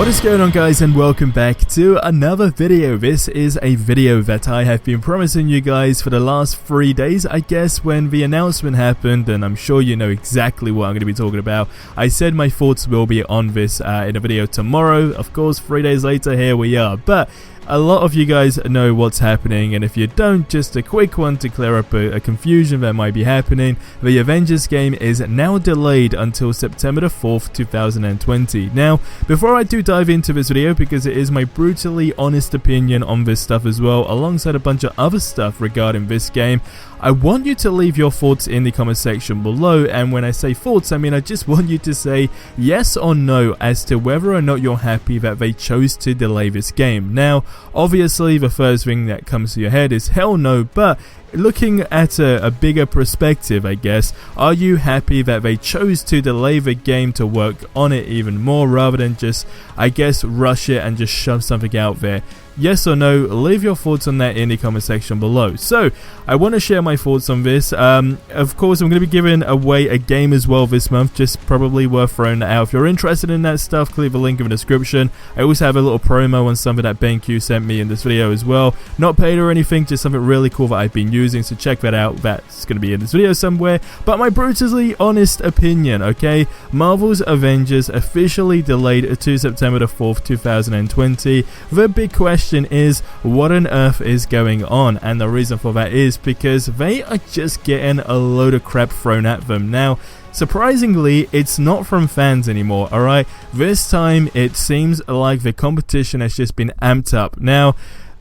What is going on, guys, and welcome back to another video. This is a video that I have been promising you guys for the last 3 days, I guess, when the announcement happened, and I'm sure you know exactly what I'm going to be talking about. I said my thoughts will be on this in a video tomorrow. Of course, 3 days later, here we are. But a lot of you guys know what's happening, and if you don't, just a quick one to clear up a confusion that might be happening. The Avengers game is now delayed until September the 4th, 2020. Now, before I do dive into this video, because it is my brutally honest opinion on this stuff as well, alongside a bunch of other stuff regarding this game, I want you to leave your thoughts in the comment section below. And when I say thoughts, I mean I just want you to say yes or no as to whether or not you're happy that they chose to delay this game. Now, obviously the first thing that comes to your head is hell no, but looking at a bigger perspective, I guess, are you happy that they chose to delay the game to work on it even more rather than just, I guess, rush it and just shove something out there? Yes or no? Leave your thoughts on that in the comment section below. So, I want to share my thoughts on this. Of course, I'm going to be giving away a game as well this month, just probably worth throwing that out. If you're interested in that stuff, click the link in the description. I also have a little promo on something that BenQ sent me in this video as well. Not paid or anything, just something really cool that I've been using, so check that out. That's going to be in this video somewhere. But my brutally honest opinion, okay? Marvel's Avengers officially delayed to September the 4th, 2020. The big question is, what on earth is going on? And the reason for that is because they are just getting a load of crap thrown at them. Now, surprisingly, it's not from fans anymore, alright? This time, it seems like the competition has just been amped up. Now,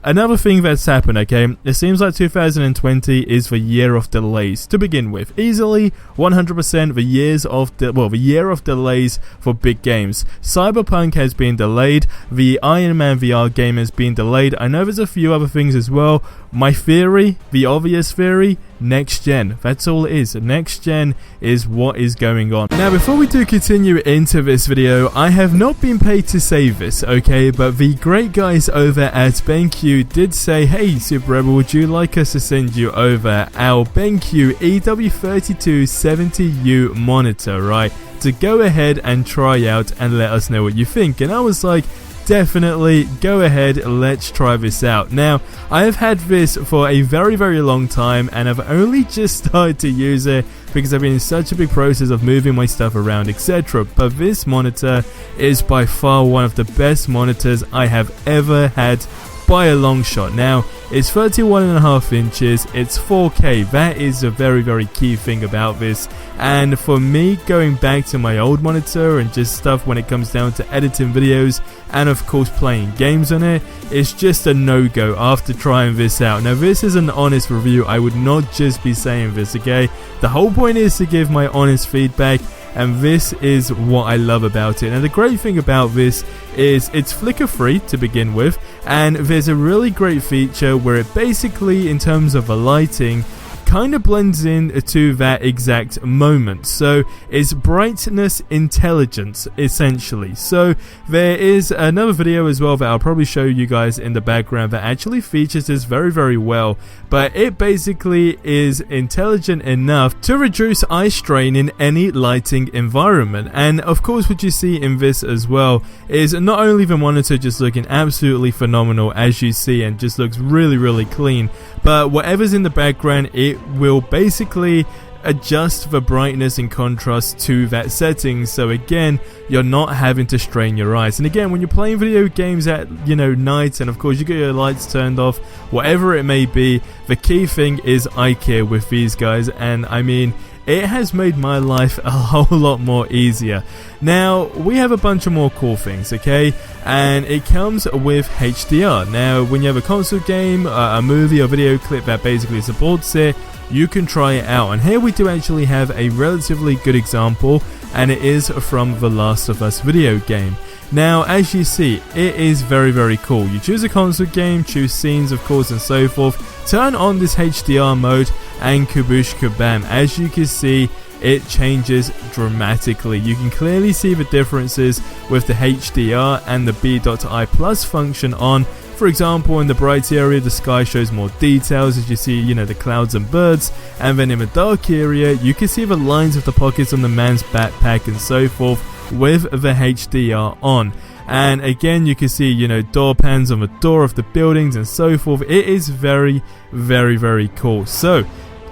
another thing that's happened, okay, it seems like 2020 is the year of delays to begin with. Easily 100% the year of delays for big games. Cyberpunk has been delayed, the Iron Man VR game has been delayed. I know there's a few other things as well. My theory, the obvious theory, next gen. That's all it is. Next gen is what is going on. Now, before we do continue into this video, I have not been paid to say this, okay, but the great guys over at BenQ did say, hey, SuperRebel, would you like us to send you over our BenQ EW3270U monitor, right, to go ahead and try out and let us know what you think? And I was like, definitely, go ahead, let's try this out. Now, I have had this for a very, very long time, and I've only just started to use it because I've been in such a big process of moving my stuff around, etc. But this monitor is by far one of the best monitors I have ever had by a long shot. Now, it's 31.5 inches, it's 4K, that is a very, very key thing about this. And for me, going back to my old monitor and just stuff when it comes down to editing videos and of course playing games on it, it's just a no-go after trying this out. Now, this is an honest review, I would not just be saying this, okay? The whole point is to give my honest feedback, and this is what I love about it. And the great thing about this is it's flicker free to begin with, and there's a really great feature where it basically, in terms of the lighting, kind of blends in to that exact moment. So it's brightness intelligence, essentially. So there is another video as well that I'll probably show you guys in the background that actually features this very, very well. But it basically is intelligent enough to reduce eye strain in any lighting environment. And of course, what you see in this as well is not only the monitor just looking absolutely phenomenal, as you see, and just looks really, really clean, but whatever's in the background, it will basically adjust the brightness and contrast to that setting, so again, you're not having to strain your eyes. And again, when you're playing video games at, night, and of course you get your lights turned off, whatever it may be, the key thing is eye care with these guys, and I mean, it has made my life a whole lot more easier. Now, we have a bunch of more cool things, okay? And it comes with HDR. Now, when you have a console game, a movie or video clip that basically supports it, you can try it out. And here we do actually have a relatively good example, and it is from The Last of Us video game. Now, as you see, it is very, very cool. You choose a console game, choose scenes, of course, and so forth. Turn on this HDR mode, and kaboosh kabam. As you can see, it changes dramatically. You can clearly see the differences with the HDR and the B.I plus function on. For example, in the bright area, the sky shows more details as you see, the clouds and birds, and then in the dark area, you can see the lines of the pockets on the man's backpack and so forth with the HDR on. and again you can see, you know, door pans on the door of the buildings and so forth. It is very, very, very cool. So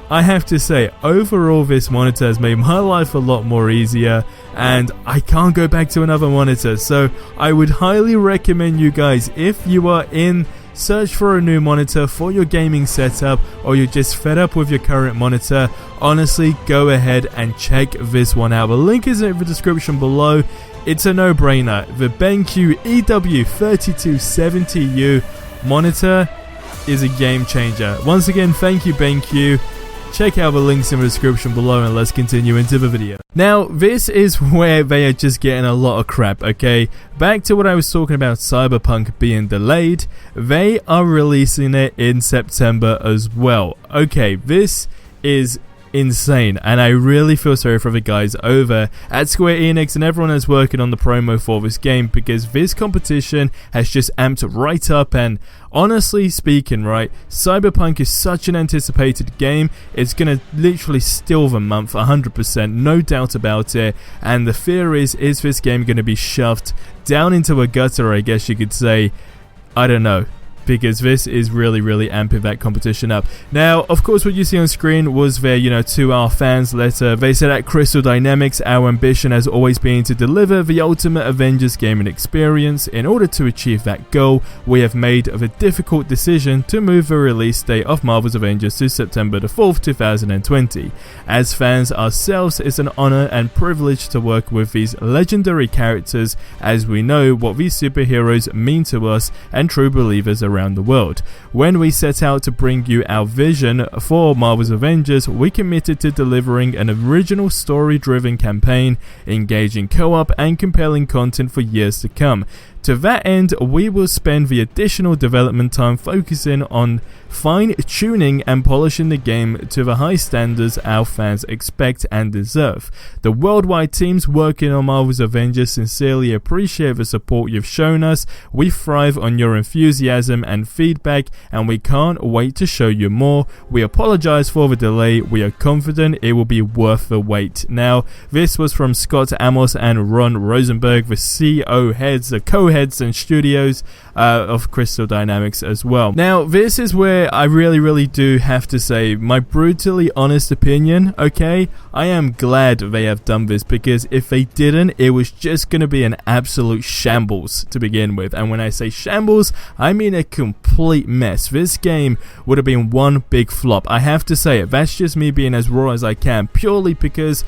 I have to say, overall this monitor has made my life a lot more easier, and I can't go back to another monitor. So I would highly recommend you guys, if you are in search for a new monitor for your gaming setup, or you're just fed up with your current monitor, honestly go ahead and check this one out. The link is in the description below. It's a no-brainer. The BenQ EW3270U monitor is a game changer. Once again, thank you BenQ. Check out the links in the description below, and let's continue into the video. Now, this is where they are just getting a lot of crap, okay? Back to what I was talking about, Cyberpunk being delayed. They are releasing it in September as well. Okay, this is insane, and I really feel sorry for the guys over at Square Enix and everyone that's working on the promo for this game, because this competition has just amped right up. And honestly speaking, right, Cyberpunk is such an anticipated game. It's gonna literally steal the month 100%, no doubt about it. And the fear is this game gonna be shoved down into a gutter, I guess you could say? I don't know, because this is really, really amping that competition up. Now, of course, what you see on screen was their, you know, to our fans letter. They said at Crystal Dynamics, our ambition has always been to deliver the ultimate Avengers gaming experience. In order to achieve that goal, we have made the difficult decision to move the release date of Marvel's Avengers to September the 4th, 2020. As fans ourselves, it's an honor and privilege to work with these legendary characters, as we know what these superheroes mean to us and true believers around the world. When we set out to bring you our vision for Marvel's Avengers, we committed to delivering an original story-driven campaign, engaging co-op and compelling content for years to come. To that end, we will spend the additional development time focusing on fine-tuning and polishing the game to the high standards our fans expect and deserve. The worldwide teams working on Marvel's Avengers sincerely appreciate the support you've shown us. We thrive on your enthusiasm and feedback, and we can't wait to show you more. We apologize for the delay. We are confident it will be worth the wait. Now, this was from Scott Amos and Ron Rosenberg, the co-heads and studios of Crystal Dynamics as well. Now, this is where I really do have to say my brutally honest opinion, okay? I am glad they have done this, because if they didn't, it was just going to be an absolute shambles to begin with. And when I say shambles, I mean a complete mess. This game would have been one big flop. I have to say it. That's just me being as raw as I can, purely because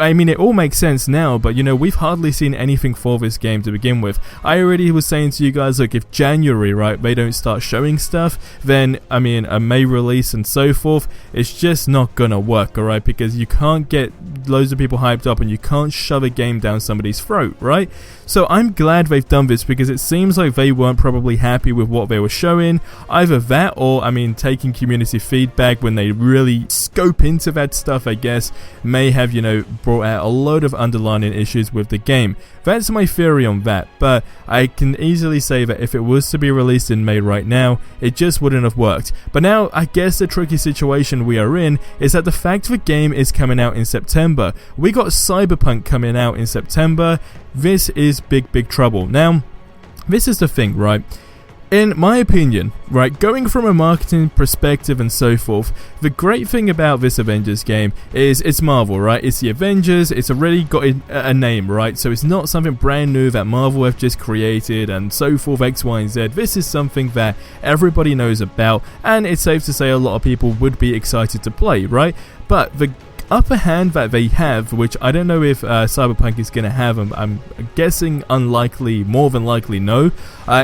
I mean, it all makes sense now, but you know, we've hardly seen anything for this game to begin with. I already was saying to you guys, look, if January, right, they don't start showing stuff, then, I mean, a May release and so forth, it's just not gonna work, alright, because you can't get loads of people hyped up and you can't shove a game down somebody's throat, right? So I'm glad they've done this, because it seems like they weren't probably happy with what they were showing. Either that, or, I mean, taking community feedback when they really scope into that stuff, I guess, may have, you know, brought out a load of underlying issues with the game. That's my theory on that, but I can easily say that if it was to be released in May right now, it just wouldn't have worked. But now, I guess the tricky situation we are in is that the fact the game is coming out in September. We got Cyberpunk coming out in September. This is big trouble. Now, this is the thing, right? In my opinion, right, going from a marketing perspective and so forth, the great thing about this Avengers game is it's Marvel, right? It's the Avengers, it's already got a name, right? So it's not something brand new that Marvel have just created and so forth, X, Y, and Z. This is something that everybody knows about, and it's safe to say a lot of people would be excited to play, right? But the upper hand that they have, which I don't know if Cyberpunk is going to have, I'm guessing unlikely, more than likely no,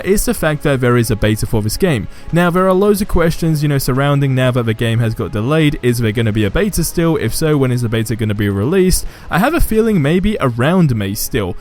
is the fact that there is a beta for this game. Now, there are loads of questions, you know, surrounding now that the game has got delayed. Is there going to be a beta still? If so, when is the beta going to be released? I have a feeling maybe around May still.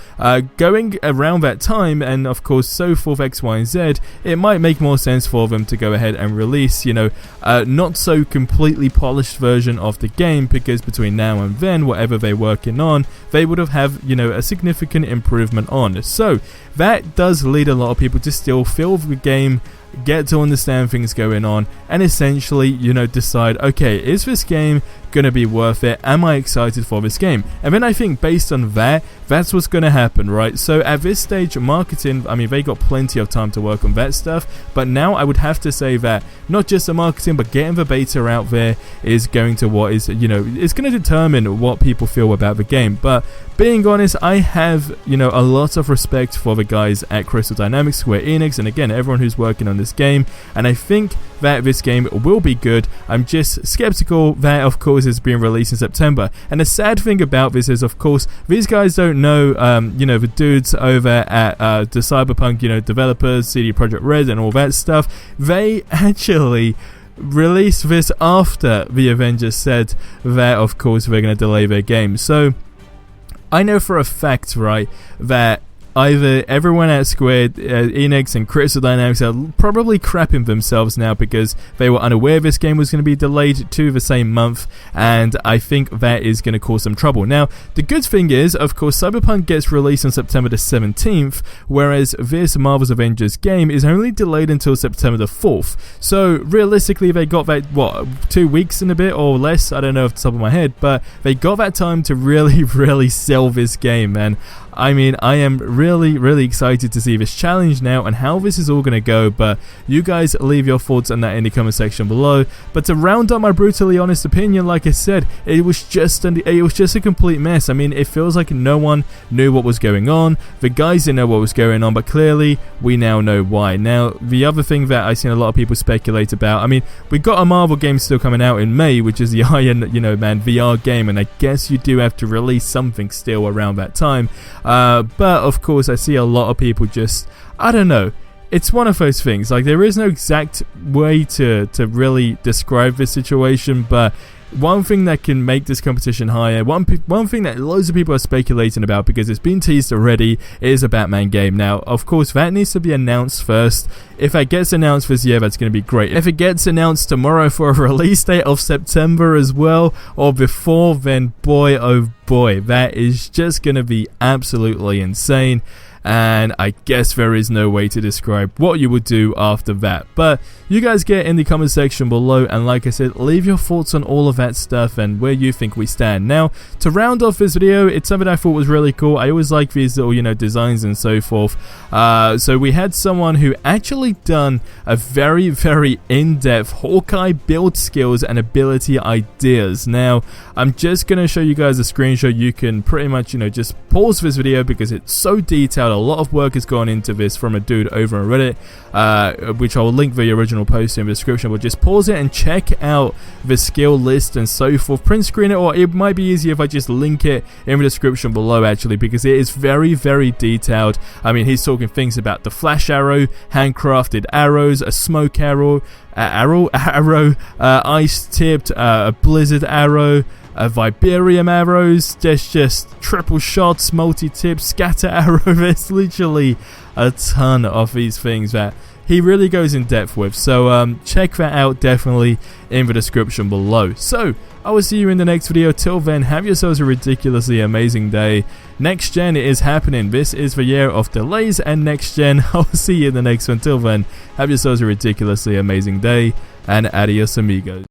Going around that time, and of course so forth, X, Y, and Z, it might make more sense for them to go ahead and release, you know, not so completely polished version of the game, because between now and then, whatever they're working on, they would have, you know, a significant improvement on. So that does lead a lot of people to still feel the game get to understand things going on, and essentially, you know, decide, okay, is this game gonna be worth it? Am I excited for this game? And then I think based on that, that's what's gonna happen, right? So at this stage, marketing, I mean, they got plenty of time to work on that stuff, but now I would have to say that not just the marketing, but getting the beta out there is going to what is, you know, it's gonna determine what people feel about the game. But being honest, I have, you know, a lot of respect for the guys at Crystal Dynamics, Square Enix, and again, everyone who's working on this game, and I think that this game will be good. I'm just skeptical that, of course, it's being released in September. And the sad thing about this is, of course, these guys don't know, you know, the dudes over at the Cyberpunk, you know, developers, CD Projekt Red, and all that stuff. They actually released this after the Avengers said that, of course, they're going to delay their game. So I know for a fact, right, that either everyone at Square Enix and Crystal Dynamics are probably crapping themselves now because they were unaware this game was going to be delayed to the same month, and I think that is going to cause some trouble. Now, the good thing is, of course, Cyberpunk gets released on September the 17th, whereas this Marvel's Avengers game is only delayed until September the 4th. So, realistically, they got that, what, 2 weeks and a bit or less? I don't know off the top of my head, but they got that time to really sell this game, and I mean, I am really excited to see this challenge now and how this is all going to go, but you guys leave your thoughts on that in the comment section below. But to round up my brutally honest opinion, like I said, it was just a complete mess. I mean, it feels like no one knew what was going on. The guys didn't know what was going on, but clearly we now know why. Now, the other thing that I've seen a lot of people speculate about, I mean, we got a Marvel game still coming out in May, which is the Iron, you know, man, VR game, and I guess you do have to release something still around that time. But of course, I see a lot of people just, I don't know, it's one of those things, like there is no exact way to really describe this situation, but one thing that can make this competition higher, one thing that loads of people are speculating about because it's been teased already, is a Batman game. Now, of course, that needs to be announced first. If it gets announced this year, that's going to be great. If it gets announced tomorrow for a release date of September as well, or before, then boy, oh boy, that is just going to be absolutely insane. And I guess there is no way to describe what you would do after that. But you guys get in the comment section below, and like I said, leave your thoughts on all of that stuff and where you think we stand. Now, to round off this video, it's something I thought was really cool. I always like these little, you know, designs and so forth. So we had someone who actually done a very in-depth Hawkeye build skills and ability ideas. Now, I'm just going to show you guys a screenshot. You can pretty much, you know, just pause this video because it's so detailed. A lot of work has gone into this from a dude over on Reddit, which I'll link the original post in the description, but just pause it and check out the skill list and so forth. Print screen it, or it might be easier if I just link it in the description below, actually, because it is very detailed. I mean, he's talking things about the flash arrow, handcrafted arrows, a smoke arrow, ice-tipped, a blizzard arrow, Vibarium arrows, there's just triple shots, multi-tips, scatter arrow. There's literally a ton of these things that he really goes in depth with, so check that out definitely in the description below. So I will see you in the next video. Till then, have yourselves a ridiculously amazing day. Next gen is happening. This is the year of delays and next gen. I'll see you in the next one. Till then, have yourselves a ridiculously amazing day, and adios amigos.